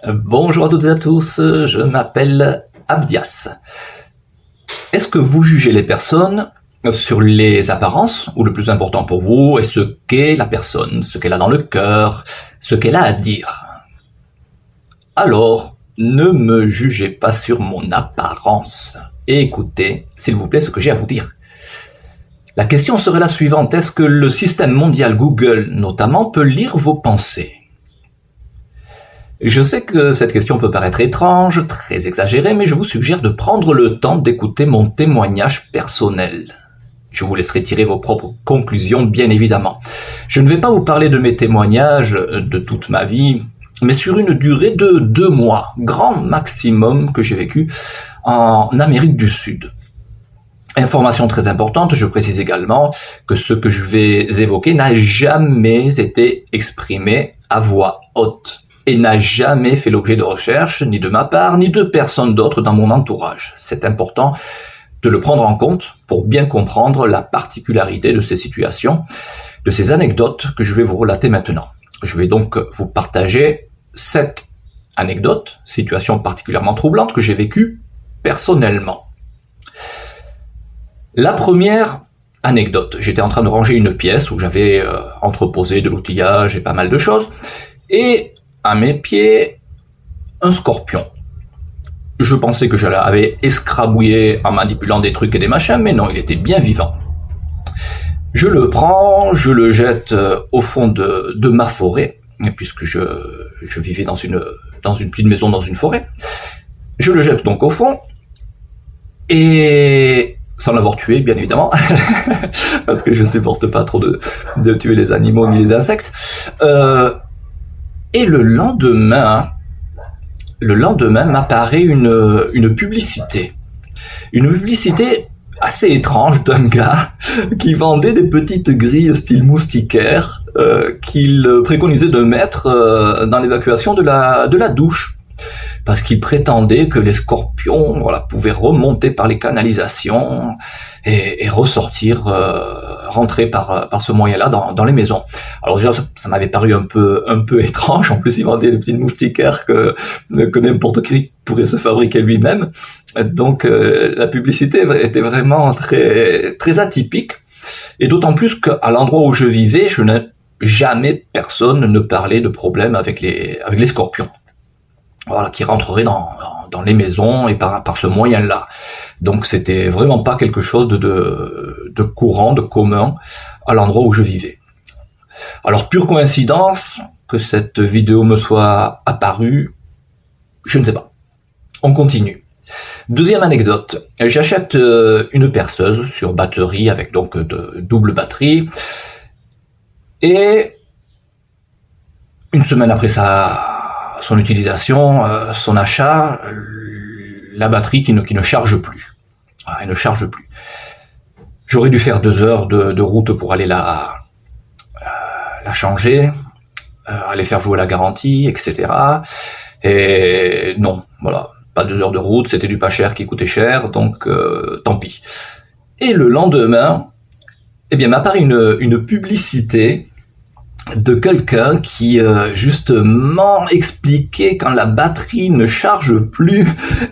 Bonjour à toutes et à tous, je m'appelle Abdias. Est-ce que vous jugez les personnes sur les apparences, ou le plus important pour vous est ce qu'est la personne, ce qu'elle a dans le cœur, ce qu'elle a à dire? Alors, ne me jugez pas sur mon apparence, et écoutez, s'il vous plaît, ce que j'ai à vous dire. La question serait la suivante, est-ce que le système mondial Google, notamment, peut lire vos pensées? Je sais que cette question peut paraître étrange, très exagérée, mais je vous suggère de prendre le temps d'écouter mon témoignage personnel. Je vous laisserai tirer vos propres conclusions, bien évidemment. Je ne vais pas vous parler de mes témoignages de toute ma vie, mais sur une durée de 2 mois, grand maximum que j'ai vécu en Amérique du Sud. Information très importante, je précise également que ce que je vais évoquer n'a jamais été exprimé à voix haute et n'a jamais fait l'objet de recherche, ni de ma part, ni de personne d'autre dans mon entourage. C'est important de le prendre en compte pour bien comprendre la particularité de ces situations, de ces anecdotes que je vais vous relater maintenant. Je vais donc vous partager 7 anecdotes, situations particulièrement troublantes que j'ai vécues personnellement. La première anecdote, j'étais en train de ranger une pièce où j'avais entreposé de l'outillage et pas mal de choses, et à mes pieds, un scorpion. Je pensais que je l'avais escrabouillé en manipulant des trucs et des machins, mais non, il était bien vivant. Je le prends, je le jette au fond de ma forêt, puisque je vivais dans une petite maison dans une forêt. Je le jette donc au fond, et sans l'avoir tué, bien évidemment, parce que je supporte pas trop de tuer les animaux ni les insectes. Et le lendemain m'apparaît une publicité. Une publicité assez étrange d'un gars qui vendait des petites grilles style moustiquaire qu'il préconisait de mettre dans l'évacuation de la douche. Parce qu'il prétendait que les scorpions pouvaient remonter par les canalisations et ressortir, rentrer par ce moyen-là dans les maisons. Alors déjà, ça m'avait paru un peu étrange. En plus, il vendait des petites moustiquaires que n'importe qui pourrait se fabriquer lui-même. Donc, la publicité était vraiment très, très atypique. Et d'autant plus qu'à l'endroit où je vivais, jamais personne ne parlait de problème avec les scorpions. Qui rentrerait dans les maisons et par ce moyen-là. Donc c'était vraiment pas quelque chose de courant, de commun à l'endroit où je vivais. Alors pure coïncidence que cette vidéo me soit apparue, je ne sais pas. On continue. Deuxième anecdote, j'achète une perceuse sur batterie avec donc de double batterie et une semaine après son utilisation, son achat, la batterie qui ne charge plus. Elle ne charge plus. J'aurais dû faire 2 heures de route pour aller la changer, aller faire jouer la garantie, etc. Et non, pas 2 heures de route, c'était du pas cher qui coûtait cher, donc tant pis. Et le lendemain, m'apparaît une publicité de quelqu'un qui justement expliquait quand la batterie ne charge plus,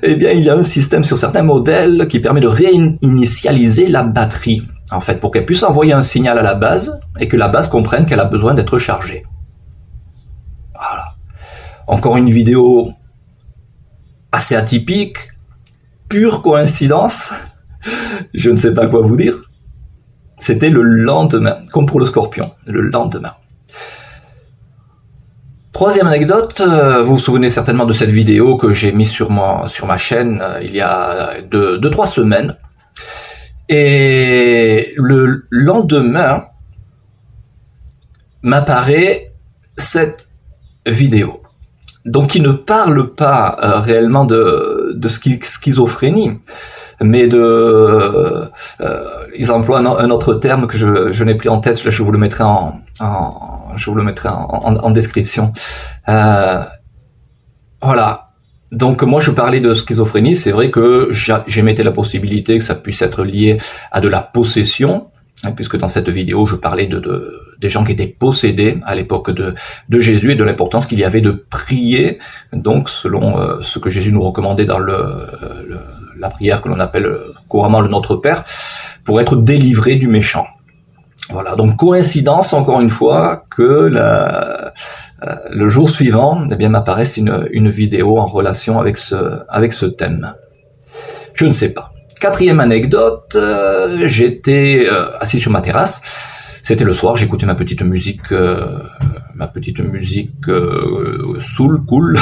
il y a un système sur certains modèles qui permet de réinitialiser la batterie, en fait, pour qu'elle puisse envoyer un signal à la base et que la base comprenne qu'elle a besoin d'être chargée. Voilà. Encore une vidéo assez atypique, pure coïncidence, je ne sais pas quoi vous dire. C'était le lendemain, comme pour le scorpion, le lendemain. Troisième anecdote, vous vous souvenez certainement de cette vidéo que j'ai mise sur ma chaîne il y a 2-3 semaines. Et le lendemain m'apparaît cette vidéo. Donc qui ne parle pas réellement de schizophrénie, mais ils emploient un autre terme que je n'ai plus en tête, je vous le mettrai en description. Donc moi je parlais de schizophrénie, c'est vrai que j'émettais la possibilité que ça puisse être lié à de la possession, puisque dans cette vidéo je parlais des gens qui étaient possédés à l'époque de Jésus et de l'importance qu'il y avait de prier, donc selon ce que Jésus nous recommandait dans la prière que l'on appelle couramment le Notre Père, pour être délivré du méchant. Voilà, donc coïncidence encore une fois que le jour suivant, eh bien m'apparaisse une vidéo en relation avec ce thème. Je ne sais pas. Quatrième anecdote, j'étais assis sur ma terrasse. C'était le soir, j'écoutais ma petite musique soul, cool,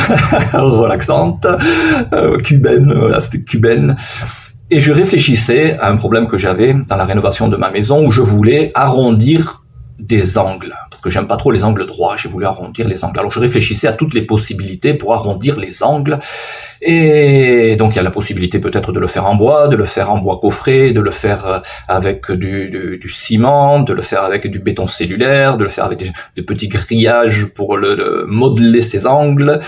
relaxante, cubaine, voilà, c'était cubaine. Et je réfléchissais à un problème que j'avais dans la rénovation de ma maison où je voulais arrondir des angles. Parce que j'aime pas trop les angles droits, j'ai voulu arrondir les angles. Alors je réfléchissais à toutes les possibilités pour arrondir les angles. Et donc il y a la possibilité peut-être de le faire en bois, de le faire en bois coffré, de le faire avec du ciment, de le faire avec du béton cellulaire, de le faire avec des petits grillages pour le modeler ces angles.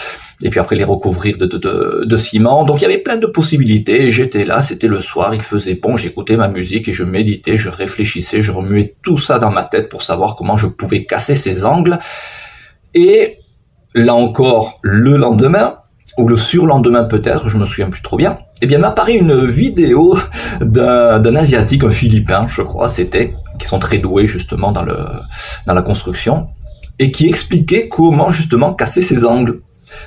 Et puis après les recouvrir de ciment. Donc il y avait plein de possibilités, et j'étais là, c'était le soir, il faisait bon, j'écoutais ma musique et je méditais, je réfléchissais, je remuais tout ça dans ma tête pour savoir comment je pouvais casser ces angles. Et là encore, le lendemain, ou le surlendemain peut-être, je me souviens plus trop bien, eh bien m'apparaît une vidéo d'un Asiatique, un Philippin, je crois, c'était, qui sont très doués justement dans la construction, et qui expliquait comment justement casser ces angles.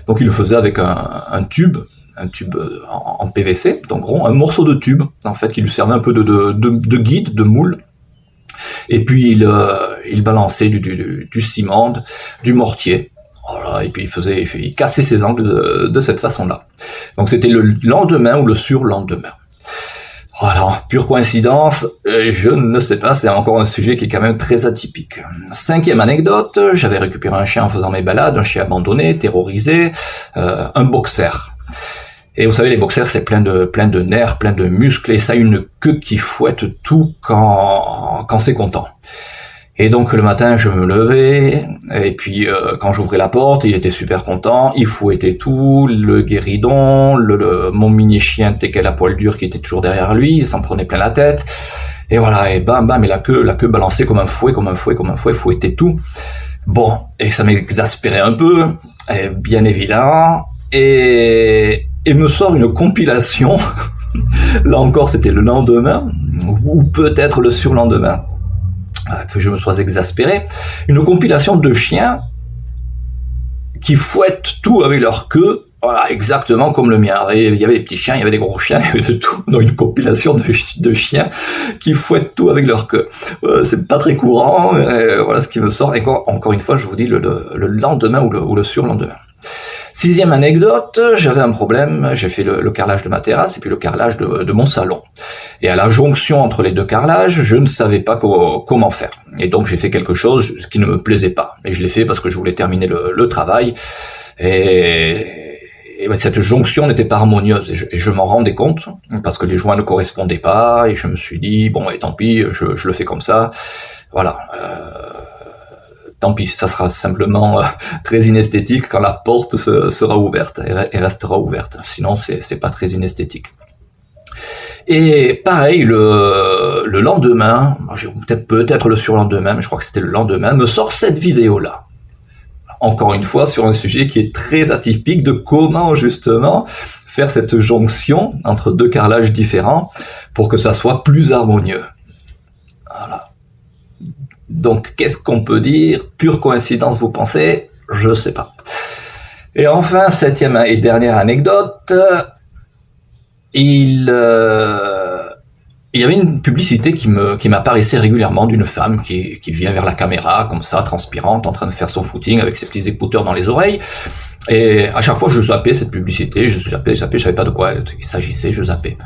Donc il le faisait avec un tube en PVC, donc rond, un morceau de tube en fait qui lui servait un peu de guide, de moule. Et puis il balançait du ciment, du mortier. Voilà, et puis il cassait ses angles de cette façon-là. Donc c'était le lendemain ou le surlendemain. Voilà, pure coïncidence, je ne sais pas, c'est encore un sujet qui est quand même très atypique. Cinquième anecdote, j'avais récupéré un chien en faisant mes balades, un chien abandonné, terrorisé, un boxer. Et vous savez, les boxers, c'est plein de nerfs, plein de muscles, et ça a une queue qui fouette tout quand c'est content. Et donc le matin, je me levais, et puis quand j'ouvrais la porte, il était super content, il fouettait tout, le guéridon, mon mini-chien Teckel à poil dur qui était toujours derrière lui, il s'en prenait plein la tête, et voilà, et bam, bam, et la queue balançait comme un fouet, fouettait tout. Bon, et ça m'exaspérait un peu, et bien évidemment, et me sort une compilation, là encore c'était le lendemain, ou peut-être le surlendemain, que je me sois exaspéré, une compilation de chiens qui fouettent tout avec leur queue, voilà, exactement comme le mien. Il y avait des petits chiens, il y avait des gros chiens, il y avait de tout, dans une compilation de chiens qui fouettent tout avec leur queue. C'est pas très courant, voilà ce qui me sort. Et encore une fois, je vous dis le lendemain ou le surlendemain. Sixième anecdote, j'avais un problème, j'ai fait le carrelage de ma terrasse et puis le carrelage de mon salon. Et à la jonction entre les deux carrelages, je ne savais pas comment faire. Et donc j'ai fait quelque chose qui ne me plaisait pas. Et je l'ai fait parce que je voulais terminer le travail. Et cette jonction n'était pas harmonieuse. Et je m'en rendais compte parce que les joints ne correspondaient pas. Et je me suis dit, bon, et tant pis, je le fais comme ça. Voilà. Tant pis, ça sera simplement très inesthétique quand la porte sera ouverte et restera ouverte. Sinon, c'est pas très inesthétique. Et pareil, le lendemain, peut-être le surlendemain, mais je crois que c'était le lendemain, me sort cette vidéo-là. Encore une fois, sur un sujet qui est très atypique de comment justement faire cette jonction entre deux carrelages différents pour que ça soit plus harmonieux. Voilà. Donc, qu'est-ce qu'on peut dire? Pure coïncidence, vous pensez? Je sais pas. Et enfin, septième et dernière anecdote, il y avait une publicité qui m'apparaissait régulièrement d'une femme qui vient vers la caméra, comme ça, transpirante, en train de faire son footing avec ses petits écouteurs dans les oreilles. Et à chaque fois, je zappais cette publicité, je savais pas de quoi il s'agissait, je zappais.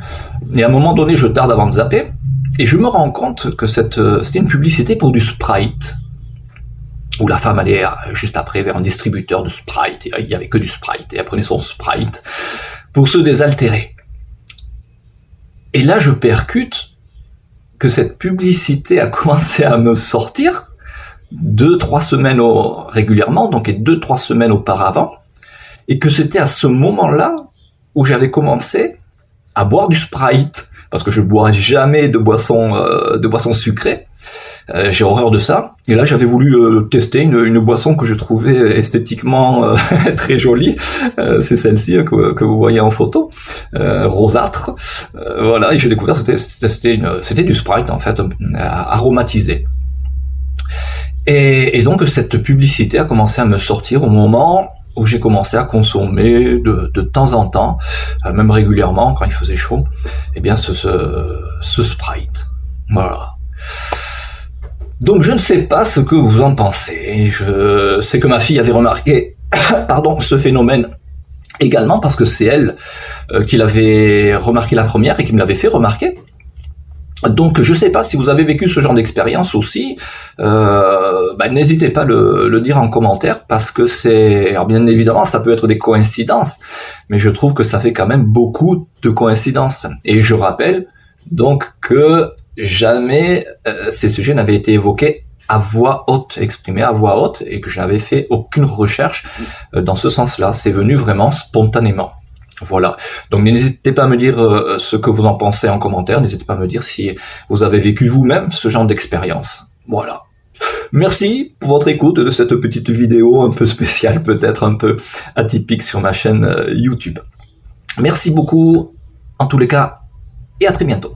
Et à un moment donné, je tarde avant de zapper, et je me rends compte que c'était une publicité pour du Sprite, où la femme allait juste après vers un distributeur de Sprite, et il y avait que du Sprite, et elle prenait son Sprite pour se désaltérer. Et là, je percute que cette publicité a commencé à me sortir 2-3 semaines régulièrement, donc 2-3 semaines auparavant, et que c'était à ce moment-là où j'avais commencé à boire du Sprite, parce que je bois jamais de boissons sucrées. J'ai horreur de ça. Et là, j'avais voulu tester une boisson que je trouvais esthétiquement très jolie. C'est celle-ci que vous voyez en photo, rosâtre. Voilà, et j'ai découvert que c'était du Sprite en fait, aromatisé. Et donc cette publicité a commencé à me sortir au moment où j'ai commencé à consommer de temps en temps, même régulièrement quand il faisait chaud, eh bien ce Sprite. Voilà. Donc je ne sais pas ce que vous en pensez. Je sais que ma fille avait remarqué pardon, ce phénomène également parce que c'est elle qui l'avait remarqué la première et qui me l'avait fait remarquer. Donc je ne sais pas si vous avez vécu ce genre d'expérience aussi, n'hésitez pas à le dire en commentaire parce que alors bien évidemment ça peut être des coïncidences, mais je trouve que ça fait quand même beaucoup de coïncidences. Et je rappelle donc que jamais ces sujets n'avaient été évoqués à voix haute, exprimés à voix haute, et que je n'avais fait aucune recherche dans ce sens-là. C'est venu vraiment spontanément. Voilà. Donc n'hésitez pas à me dire ce que vous en pensez en commentaire. N'hésitez pas à me dire si vous avez vécu vous-même ce genre d'expérience. Voilà. Merci pour votre écoute de cette petite vidéo un peu spéciale, peut-être un peu atypique sur ma chaîne YouTube. Merci beaucoup en tous les cas et à très bientôt.